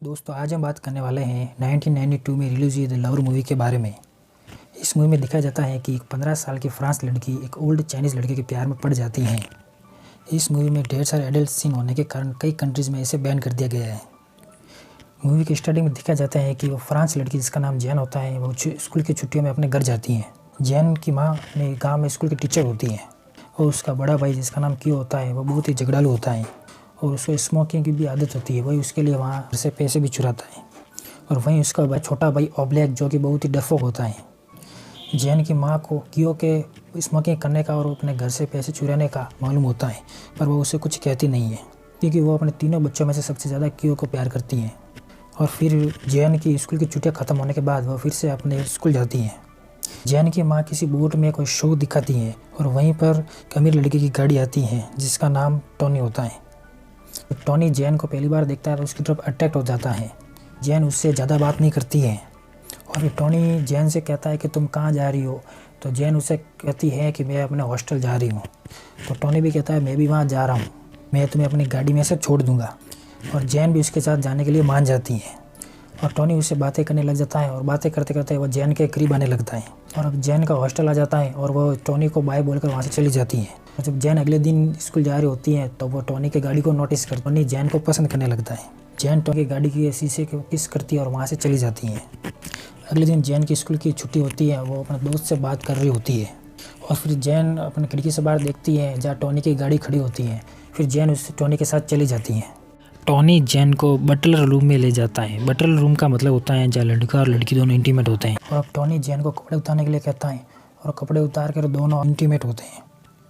दोस्तों आज हम बात करने वाले हैं 1992 में रिलीज हुई द लवर मूवी के बारे में। इस मूवी में दिखाया जाता है कि एक 15 साल की फ्रांस लड़की एक ओल्ड चाइनीज़ लड़के के प्यार में पड़ जाती हैं। इस मूवी में ढेर सारे एडल्ट सीन होने के कारण कई कंट्रीज़ में इसे बैन कर दिया गया है। मूवी की स्टार्टिंग में दिखाया जाता है कि वो फ्रांस लड़की जिसका नाम जैन होता है वो स्कूल की छुट्टियों में अपने घर जाती हैं। जैन की माँ अपने गाँव में स्कूल की टीचर होती हैं और उसका बड़ा भाई जिसका नाम क्यू होता है वो बहुत ही झगड़ालू होता है और उसको स्मोकिंग की भी आदत होती है। वही उसके लिए वहाँ से पैसे भी चुराता है। और वहीं उसका छोटा भाई ओब्लैक जो कि बहुत ही डरपोक होता है। जैन की माँ को कियो के स्मोकिंग करने का और अपने घर से पैसे चुराने का मालूम होता है, पर वो उसे कुछ कहती नहीं है क्योंकि वो अपने तीनों बच्चों में से सबसे ज़्यादा कियो को प्यार करती हैं। और फिर जैन की स्कूल की छुट्टियाँ ख़त्म होने के बाद वो फिर से अपने स्कूल जाती हैं। जैन की माँ किसी बोट में कोई शो दिखाती है और वहीं पर एक अमीर लड़के की गाड़ी आती है जिसका नाम टोनी होता है। टोनी जैन को पहली बार देखता है तो उसकी तरफ अट्रैक्ट हो जाता है। जैन उससे ज़्यादा बात नहीं करती है और फिर टोनी जैन से कहता है कि तुम कहाँ जा रही हो, तो जैन उससे कहती है कि मैं अपने हॉस्टल जा रही हूँ। तो टोनी भी कहता है मैं भी वहाँ जा रहा हूँ, मैं तुम्हें अपनी गाड़ी में से छोड़ दूँगा। और जैन भी उसके साथ जाने के लिए मान जाती है और टोनी उससे बातें करने लग जाता है और बातें करते करते वो जैन के करीब आने लगता है। और अब जैन का हॉस्टल आ जाता है और वो टोनी को बाय बोलकर वहाँ से चली जाती है। और जब जैन अगले दिन स्कूल जा रही होती है तो वो टोनी की गाड़ी को नोटिस कर टोनी जैन को पसंद करने लगता है। जैन टोनी की गाड़ी के शीशे को किस करती है और वहाँ से चली जाती है। अगले दिन जैन की स्कूल की छुट्टी होती है, वो अपने दोस्त से बात कर रही होती है और फिर जैन अपनी खिड़की से बाहर देखती है जहाँ टोनी की गाड़ी खड़ी होती है। फिर जैन उस टोनी के साथ चली जाती है। टोनी जैन को बटलर रूम में ले जाता है। बटलर रूम का मतलब होता है जहाँ लड़का और लड़की दोनों इंटीमेट होते हैं। और अब टोनी जैन को कपड़े उतारने के लिए कहता है और कपड़े उतार कर दोनों इंटीमेट होते हैं।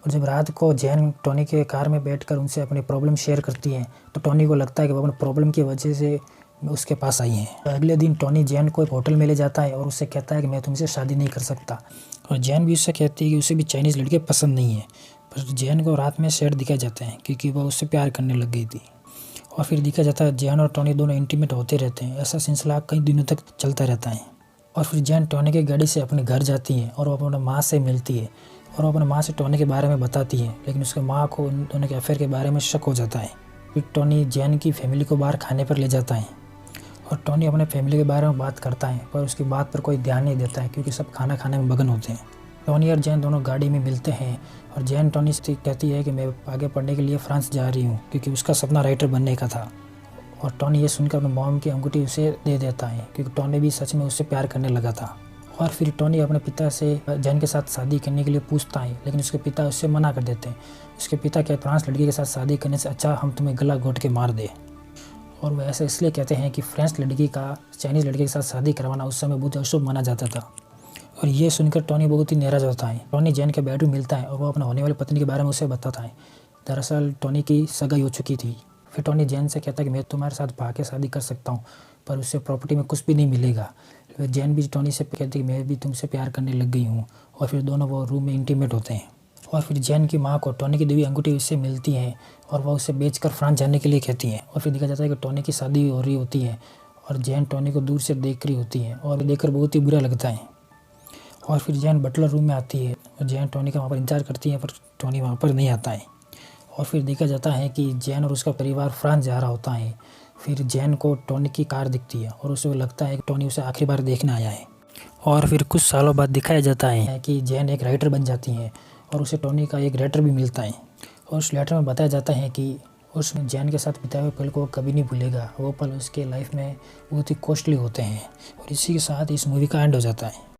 और जब रात को जैन टोनी के कार में बैठकर उनसे अपनी प्रॉब्लम शेयर करती है तो टोनी को लगता है कि वो अपनी प्रॉब्लम की वजह से उसके पास आई है। तो अगले दिन टोनी जैन को एक होटल में ले जाता है और उससे कहता है कि मैं तुमसे शादी नहीं कर सकता। और जैन भी उससे कहती है कि उसे भी चाइनीज़ लड़के पसंद नहीं है। पर जैन को रात में शेड दिखाए जाते हैं क्योंकि वह उससे प्यार करने लग गई थी। और फिर देखा जाता है जैन और टोनी दोनों इंटीमेट होते रहते हैं। ऐसा सिलसिला कई दिनों तक चलता रहता है। और फिर जैन टोनी की गाड़ी से अपने घर जाती है और वो अपने माँ से मिलती है और वो अपने माँ से टोनी के बारे में बताती है, लेकिन उसके माँ को उन दोनों के अफेयर के बारे में शक हो जाता है। फिर टोनी जैन की फैमिली को बाहर खाने पर ले जाता है और टोनी अपने फैमिली के बारे में बात करता है, पर उसकी बात पर कोई ध्यान नहीं देता है क्योंकि सब खाना खाने में मगन होते हैं। टोनी और जैन दोनों गाड़ी में मिलते हैं और जैन टोनी से कहती है कि मैं आगे पढ़ने के लिए फ्रांस जा रही हूँ क्योंकि उसका सपना राइटर बनने का था। और टोनी ये सुनकर अपने मॉम की अंगूठी उसे दे देता है क्योंकि टोनी भी सच में उससे प्यार करने लगा था। और फिर टोनी अपने पिता से जैन के साथ शादी करने के लिए पूछता है, लेकिन उसके पिता उससे मना कर देते हैं। उसके पिता क्या फ्रांस लड़की के साथ शादी करने से अच्छा हम तुम्हें गला घोट के मार दे। और वह ऐसा इसलिए कहते हैं कि फ्रेंच लड़की का चाइनीज़ लड़के के साथ शादी करवाना उस समय बहुत अशुभ माना जाता था। और ये सुनकर टोनी बहुत ही नाराज़ होता है। टोनी जैन के बेडरूम मिलता है और वो अपने होने वाली पत्नी के बारे में उसे बताता है। दरअसल टोनी की सगाई हो चुकी थी। फिर टोनी जैन से कहता है कि मैं तुम्हारे साथ भाग के शादी कर सकता हूँ, पर उससे प्रॉपर्टी में कुछ भी नहीं मिलेगा। फिर जैन भी टोनी से कहती है कि मैं भी तुमसे प्यार करने लग गई हूँ। और फिर दोनों वो रूम में इंटीमेट होते हैं। और फिर जैन की माँ को टोनी की दी हुई अंगूठी उससे मिलती है और वह उसे बेचकर फ्रांस जाने के लिए कहती है। और फिर देखा जाता है कि टोनी की शादी हो रही होती है और जैन टोनी को दूर से देख रही होती है और देखकर बहुत ही बुरा लगता है। और फिर जैन बटलर रूम में आती है और जैन टोनी का वहाँ पर इंतजार करती है, पर टोनी वहाँ पर नहीं आता है। और फिर देखा जाता है कि जैन और उसका परिवार फ्रांस जा रहा होता है। फिर जैन को टोनी की कार दिखती है और उसे लगता है कि टोनी उसे आखिरी बार देखने आया है। और फिर कुछ सालों बाद दिखाया जाता है कि जैन एक राइटर बन जाती है और उसे टोनी का एक लेटर भी मिलता है। और उस लेटर में बताया जाता है कि उसमें जैन के साथ बिताए हुए पल को कभी नहीं भूलेगा। वो पल उसके लाइफ में बहुत ही कॉस्टली होते हैं। और इसी के साथ इस मूवी का एंड हो जाता है।